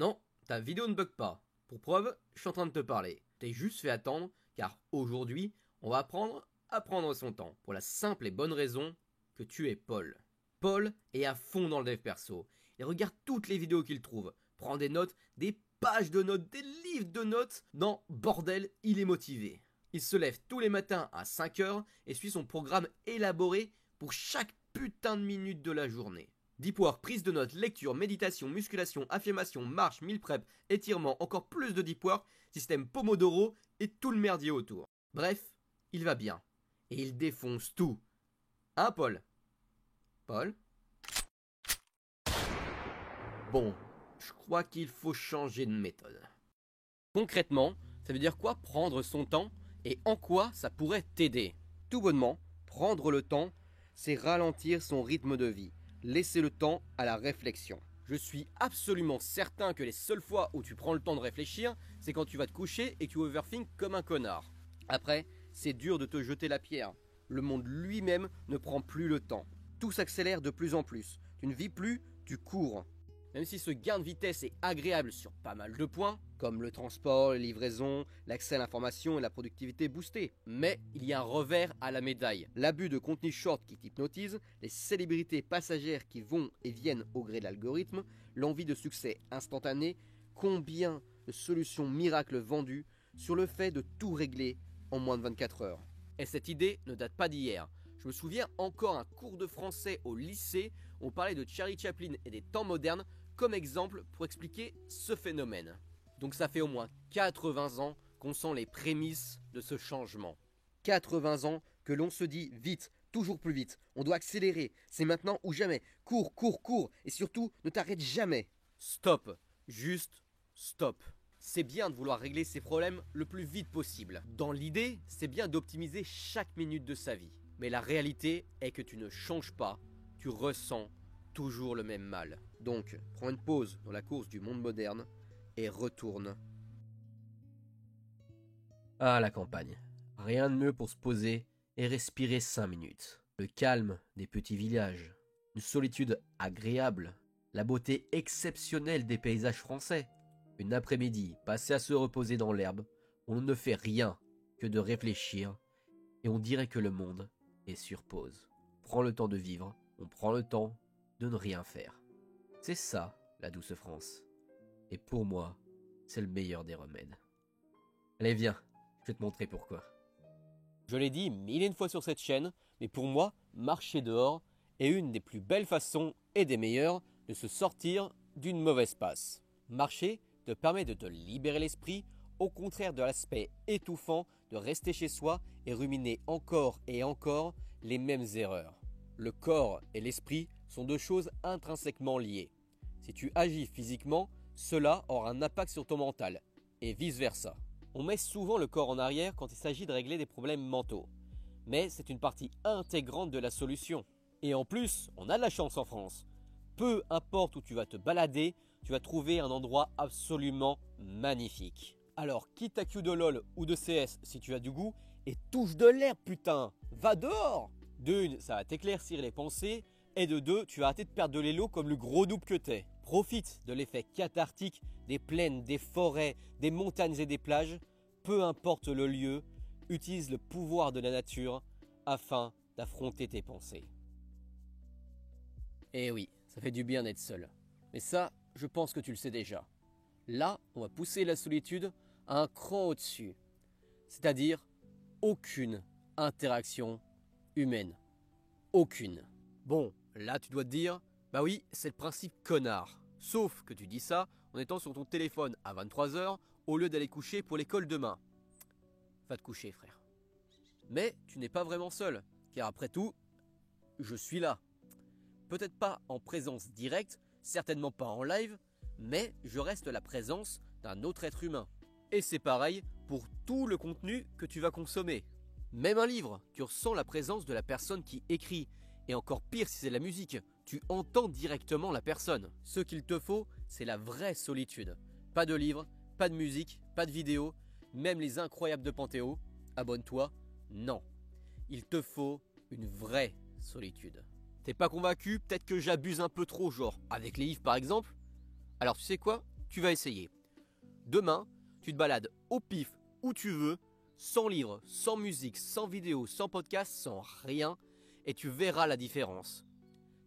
Non, ta vidéo ne bug pas. Pour preuve, je suis en train de te parler. T'es juste fait attendre, car aujourd'hui, on va apprendre à prendre son temps. Pour la simple et bonne raison que tu es Paul. Paul est à fond dans le dev perso. Il regarde toutes les vidéos qu'il trouve, prend des notes, des pages de notes, des livres de notes. Non, bordel, il est motivé. Il se lève tous les matins à 5 h et suit son programme élaboré pour chaque putain de minute de la journée. Deep work, prise de notes, lecture, méditation, musculation, affirmation, marche, meal prep, étirement, encore plus de deep work, système Pomodoro et tout le merdier autour. Bref, il va bien. Et il défonce tout. Hein, Paul? Paul? Bon, je crois qu'il faut changer de méthode. Concrètement, ça veut dire quoi prendre son temps et en quoi ça pourrait t'aider? Tout bonnement, prendre le temps, c'est ralentir son rythme de vie. Laisser le temps à la réflexion. Je suis absolument certain que les seules fois où tu prends le temps de réfléchir, c'est quand tu vas te coucher et que tu overthink comme un connard. Après, c'est dur de te jeter la pierre. Le monde lui-même ne prend plus le temps. Tout s'accélère de plus en plus. Tu ne vis plus, tu cours. Même si ce gain de vitesse est agréable sur pas mal de points, comme le transport, les livraisons, l'accès à l'information et la productivité boostée. Mais il y a un revers à la médaille. L'abus de contenu short qui t'hypnotise, les célébrités passagères qui vont et viennent au gré de l'algorithme, l'envie de succès instantané, combien de solutions miracles vendues sur le fait de tout régler en moins de 24 heures. Et cette idée ne date pas d'hier. Je me souviens encore un cours de français au lycée, on parlait de Charlie Chaplin et des temps modernes comme exemple pour expliquer ce phénomène. Donc ça fait au moins 80 ans qu'on sent les prémices de ce changement. 80 ans que l'on se dit vite, toujours plus vite, on doit accélérer, c'est maintenant ou jamais, cours, cours, cours, et surtout ne t'arrête jamais. Stop, juste stop. C'est bien de vouloir régler ses problèmes le plus vite possible. Dans l'idée, c'est bien d'optimiser chaque minute de sa vie. Mais la réalité est que tu ne changes pas, tu ressens toujours le même mal. Donc, prends une pause dans la course du monde moderne et retourne à la campagne. Rien de mieux pour se poser et respirer 5 minutes. Le calme des petits villages, une solitude agréable, la beauté exceptionnelle des paysages français. Une après-midi passée à se reposer dans l'herbe, on ne fait rien que de réfléchir et on dirait que le monde est sur pause. On prend le temps de vivre, on prend le temps de ne rien faire. C'est ça, la douce France. Et pour moi, c'est le meilleur des remèdes. Allez, viens, je vais te montrer pourquoi. Je l'ai dit 1000 fois sur cette chaîne, mais pour moi, marcher dehors est une des plus belles façons et des meilleures de se sortir d'une mauvaise passe. Marcher te permet de te libérer l'esprit, au contraire de l'aspect étouffant de rester chez soi et ruminer encore et encore les mêmes erreurs. Le corps et l'esprit sont deux choses intrinsèquement liées. Si tu agis physiquement, cela aura un impact sur ton mental, et vice-versa. On met souvent le corps en arrière quand il s'agit de régler des problèmes mentaux. Mais c'est une partie intégrante de la solution. Et en plus, on a de la chance en France. Peu importe où tu vas te balader, tu vas trouver un endroit absolument magnifique. Alors quitte ta queue de LOL ou de CS si tu as du goût, et touche de l'herbe putain, va dehors. De une, ça va t'éclaircir les pensées, et de deux, tu vas arrêter de perdre de l'élo comme le gros noob que t'es. Profite de l'effet cathartique des plaines, des forêts, des montagnes et des plages. Peu importe le lieu, utilise le pouvoir de la nature afin d'affronter tes pensées. Eh oui, ça fait du bien d'être seul. Mais ça, je pense que tu le sais déjà. Là, on va pousser la solitude à un cran au-dessus. C'est-à-dire aucune interaction humaine. Aucune. Bon, là tu dois te dire, bah oui, c'est le principe connard. Sauf que tu dis ça en étant sur ton téléphone à 23 h au lieu d'aller coucher pour l'école demain. Va te coucher, frère. Mais tu n'es pas vraiment seul, car après tout, je suis là. Peut-être pas en présence directe, certainement pas en live, mais je reste la présence d'un autre être humain. Et c'est pareil pour tout le contenu que tu vas consommer. Même un livre, tu ressens la présence de la personne qui écrit. Et encore pire si c'est de la musique, tu entends directement la personne. Ce qu'il te faut, c'est la vraie solitude. Pas de livre, pas de musique, pas de vidéo, même les incroyables de Panthéo. Abonne-toi, non. Il te faut une vraie solitude. T'es pas convaincu? Peut-être que j'abuse un peu trop, genre avec les livres par exemple. Alors tu sais quoi? tu vas essayer. Demain, tu te balades au pif où tu veux, sans livre, sans musique, sans vidéo, sans podcast, sans rien, et tu verras la différence.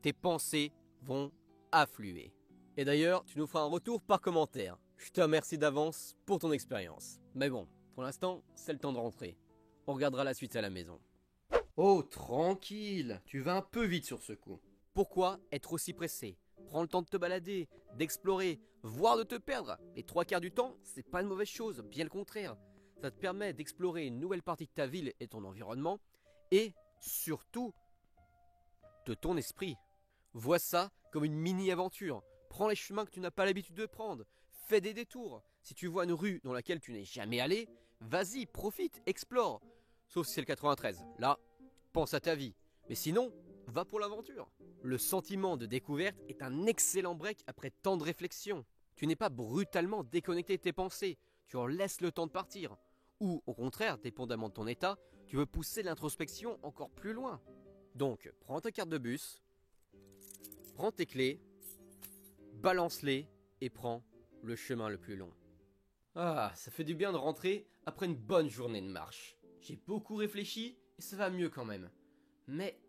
Tes pensées vont affluer. Et d'ailleurs, tu nous feras un retour par commentaire. Je te remercie d'avance pour ton expérience. Mais bon, pour l'instant, c'est le temps de rentrer. On regardera la suite à la maison. Oh, tranquille, tu vas un peu vite sur ce coup. Pourquoi être aussi pressé? Prends le temps de te balader, d'explorer, voire de te perdre. Les 3/4 du temps, c'est pas une mauvaise chose, bien le contraire. Ça te permet d'explorer une nouvelle partie de ta ville et ton environnement, et surtout, de ton esprit. Vois ça comme une mini-aventure. Prends les chemins que tu n'as pas l'habitude de prendre. Fais des détours. Si tu vois une rue dans laquelle tu n'es jamais allé, vas-y, profite, explore. Sauf si c'est le 93. Là, pense à ta vie. Mais sinon, va pour l'aventure. Le sentiment de découverte est un excellent break après tant de réflexion. Tu n'es pas brutalement déconnecté de tes pensées. Tu en laisses le temps de partir. Ou, au contraire, dépendamment de ton état, tu veux pousser l'introspection encore plus loin. Donc, prends ta carte de bus, prends tes clés, balance-les et prends le chemin le plus long. Ah, ça fait du bien de rentrer après une bonne journée de marche. J'ai beaucoup réfléchi et ça va mieux quand même. Mais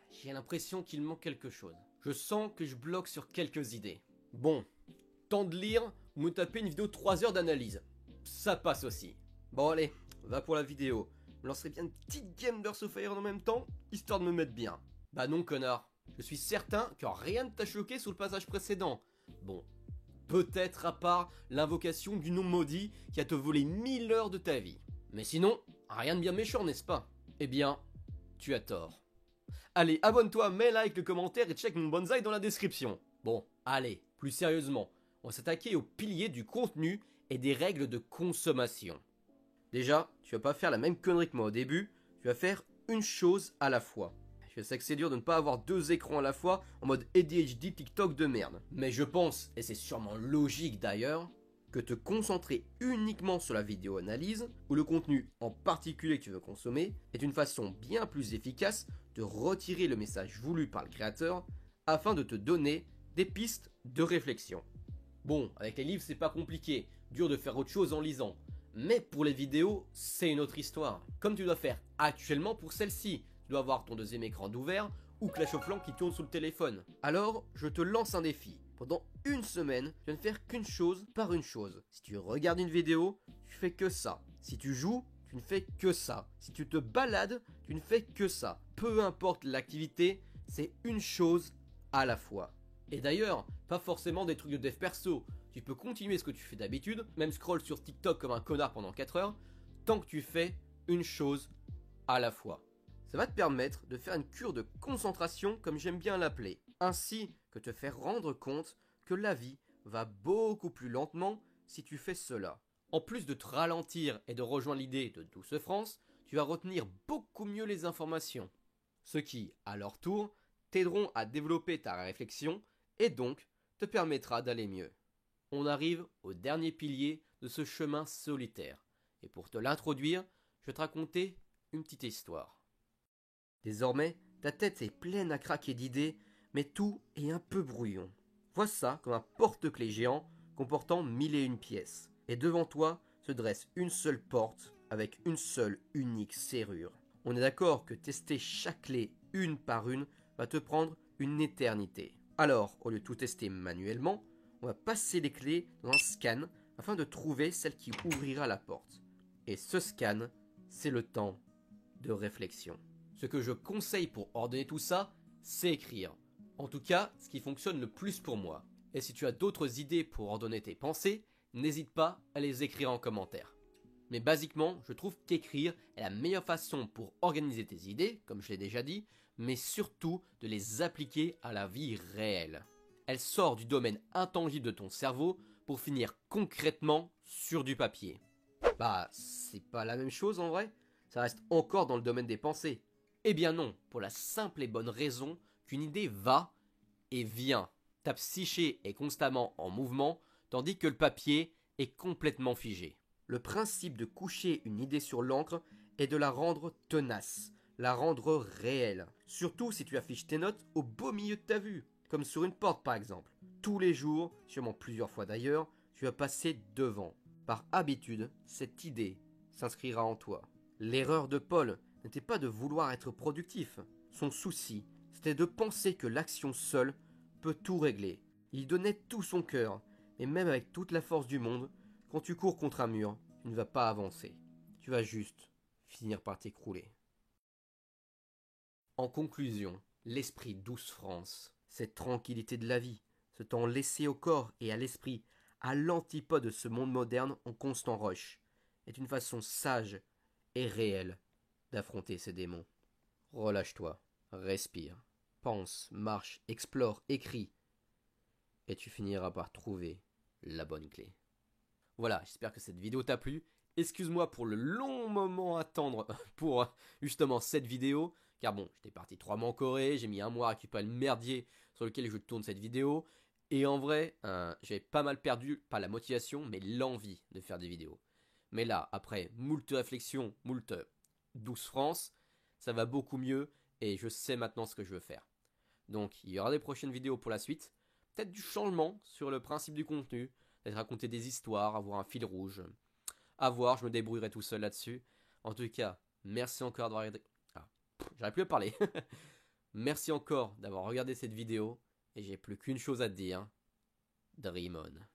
j'ai l'impression qu'il manque quelque chose. Je sens que je bloque sur quelques idées. Bon, temps de lire ou me taper une vidéo de 3 heures d'analyse. Ça passe aussi. Bon allez, va pour la vidéo. Je me lancerai bien une petite game d'Earth of Fire en même temps, histoire de me mettre bien. Bah non connard, je suis certain que rien ne t'a choqué sur le passage précédent. Bon, peut-être à part l'invocation du nom maudit qui a te volé 1000 heures de ta vie. Mais sinon, rien de bien méchant, n'est-ce pas? Eh bien, tu as tort. Allez, abonne-toi, mets like, le commentaire et check mon bonsaï dans la description. Bon, allez, plus sérieusement, on va s'attaquer aux piliers du contenu et des règles de consommation. Déjà, tu vas pas faire la même connerie que moi au début, tu vas faire une chose à la fois. Je sais que c'est dur de ne pas avoir 2 écrans à la fois en mode ADHD TikTok de merde. Mais je pense, et c'est sûrement logique d'ailleurs, que te concentrer uniquement sur la vidéo analyse, ou le contenu en particulier que tu veux consommer, est une façon bien plus efficace de retirer le message voulu par le créateur afin de te donner des pistes de réflexion. Bon, avec les livres c'est pas compliqué, dur de faire autre chose en lisant. Mais pour les vidéos, c'est une autre histoire. Comme tu dois faire actuellement pour celle-ci, tu dois avoir ton deuxième écran d'ouvert ou Clash of Clans qui tourne sous le téléphone. Alors, je te lance un défi. Pendant une semaine, tu vas ne faire qu'une chose par une chose. Si tu regardes une vidéo, tu fais que ça. Si tu joues, tu ne fais que ça. Si tu te balades, tu ne fais que ça. Peu importe l'activité, c'est une chose à la fois. Et d'ailleurs, pas forcément des trucs de dev perso. Tu peux continuer ce que tu fais d'habitude, même scroll sur TikTok comme un connard pendant 4 heures, tant que tu fais une chose à la fois. Ça va te permettre de faire une cure de concentration comme j'aime bien l'appeler, ainsi que te faire rendre compte que la vie va beaucoup plus lentement si tu fais cela. En plus de te ralentir et de rejoindre l'idée de Douce France, tu vas retenir beaucoup mieux les informations, ce qui, à leur tour, t'aideront à développer ta réflexion et donc te permettra d'aller mieux. On arrive au dernier pilier de ce chemin solitaire. Et pour te l'introduire, je vais te raconter une petite histoire. Désormais, ta tête est pleine à craquer d'idées, mais tout est un peu brouillon. Vois ça comme un porte-clés géant comportant 1001 pièces. Et devant toi se dresse une seule porte avec une seule unique serrure. On est d'accord que tester chaque clé une par une va te prendre une éternité. Alors, au lieu de tout tester manuellement, on va passer les clés dans un scan afin de trouver celle qui ouvrira la porte. Et ce scan, c'est le temps de réflexion. Ce que je conseille pour ordonner tout ça, c'est écrire. En tout cas, ce qui fonctionne le plus pour moi. Et si tu as d'autres idées pour ordonner tes pensées, n'hésite pas à les écrire en commentaire. Mais basiquement, je trouve qu'écrire est la meilleure façon pour organiser tes idées, comme je l'ai déjà dit, mais surtout de les appliquer à la vie réelle. Elle sort du domaine intangible de ton cerveau pour finir concrètement sur du papier. Bah, c'est pas la même chose en vrai, ça reste encore dans le domaine des pensées. Eh bien non, pour la simple et bonne raison qu'une idée va et vient. Ta psyché est constamment en mouvement, tandis que le papier est complètement figé. Le principe de coucher une idée sur l'encre est de la rendre tenace, la rendre réelle. Surtout si tu affiches tes notes au beau milieu de ta vue, comme sur une porte par exemple. Tous les jours, sûrement plusieurs fois d'ailleurs, tu tu vas passer devant. Par habitude, cette idée s'inscrira en toi. L'erreur de Paul n'était pas de vouloir être productif. Son souci, c'était de penser que l'action seule peut tout régler. Il donnait tout son cœur, et même avec toute la force du monde, quand tu cours contre un mur, tu ne vas pas avancer. Tu vas juste finir par t'écrouler. En conclusion, l'esprit douce France, cette tranquillité de la vie, ce temps laissé au corps et à l'esprit, à l'antipode de ce monde moderne en constant rush, est une façon sage et réelle d'affronter ces démons. Relâche-toi, respire, pense, marche, explore, écris, et tu finiras par trouver la bonne clé. Voilà, j'espère que cette vidéo t'a plu. Excuse-moi pour le long moment à attendre pour justement cette vidéo, car bon, j'étais parti 3 mois en Corée, j'ai mis 1 mois à récupérer le merdier sur lequel je tourne cette vidéo, et en vrai, j'avais pas mal perdu, pas la motivation, mais l'envie de faire des vidéos. Mais là, après moult réflexions, moult douce France, ça va beaucoup mieux, et je sais maintenant ce que je veux faire. Donc, il y aura des prochaines vidéos pour la suite, peut-être du changement sur le principe du contenu, peut-être raconter des histoires, avoir un fil rouge. À voir, je me débrouillerai tout seul là-dessus. En tout cas, merci encore d'avoir regardé. J'arrive plus à parler. Merci encore d'avoir regardé cette vidéo. Et j'ai plus qu'une chose à te dire. Dream on.